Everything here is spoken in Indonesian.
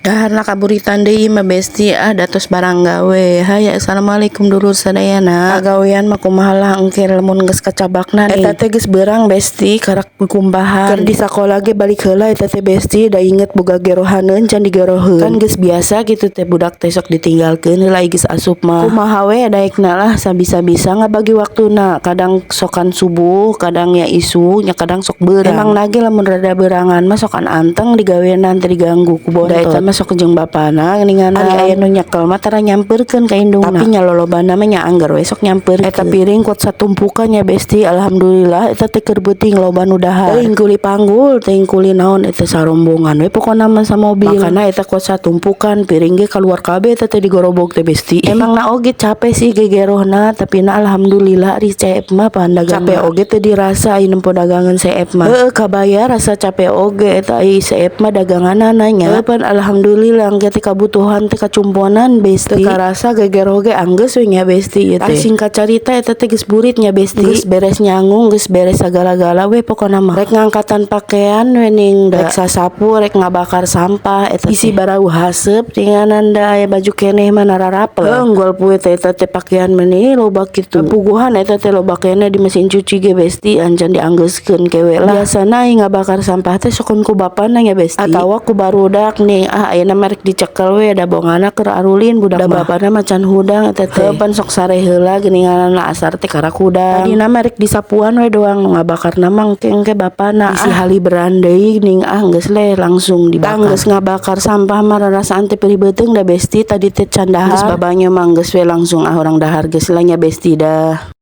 Dahar kaburitan deui mah besti datos barang gawe. Hai assalamualaikum dulur sadayana. Gawean mah kumaha lah engke lamun geus kacabakna nih. Eta teh geus beurang besti karak kumpahan. Keur di sakola ge balik heula eta teh besti da inget boga gerohaneun can digeroheun. Kan geus biasa gitu teh budak teh sok ditinggalkeun heula geus asup mah. Kumaha we daekna lah sabisa-bisa ngabagi waktuna. Kadang sokan subuh, kadang ya isu, nya kadang sok beurang. Emang lagi lamun rada beurangan mah sokan anteng digawean teh diganggu ku bontot. Sok jeung bapana geuningan ari aya nu nyekel mah tara nyampeurkeun ka indungna. Tapi nya lolobana mah nya anggar we sok nyampeurkeun. Eta piring kuat satumpukan nya besti alhamdulillah eta teh keur beuting loba nu dahar. Teuing kuli panggul, teuing kuli naon eta sarombongan we pokona mah sa mobil. Makana eta kuat satumpukan piring ge kaluar kabeh eta teh digorobog teh besti. Emang na oge capek sih gegerohna tapi na alhamdulillah ari CF mah pan dagang. Capek oge teh dirasa ai nempo dagangan CF mah. Heueuh kabayar rasa capek oge eta ai CF mah daganganna nya. Heueuh pan alhamdulillah engke kabutuhan teh kacumponan besti. Teu karasa gegeroh ge anggeus we nya besti ieu teh. Singkat carita eta teh geus burit nya besti. Geus beres nyangung, geus beres sagala-gala we pokona mah. Rek ngangkatan pakaian we ning rek sasapu, rek ngabakar sampah eta isi barau haseup tinganan da aya baju keneh mah nararapel. Unggul pueu teh eta teh pakaian meuni loba kitu. Puguhan eta teh loba keneh di mesin cuci ge besti ancan dianggeuskeun kewe lah. Biasana ai ngabakar sampah teh sokon ku bapana nya besti. Atawa ku barudak nih ayeuna mah rek dicekel we da bongana keur arulin budak da bapana macan hudang eta teh pan sok sare heula geuninganna asar teh karak hudang. Tadina mah rek disapuan we doang ngabakarna mah engke bapana isi haliberan deui ning geus le langsung dibakar. Geus ngabakar sampah mah rarasaan teh perih beuteung da besti tadi teh can dahar. Geus babanya mah geus we langsung urang dahar geus lah nya besti dah.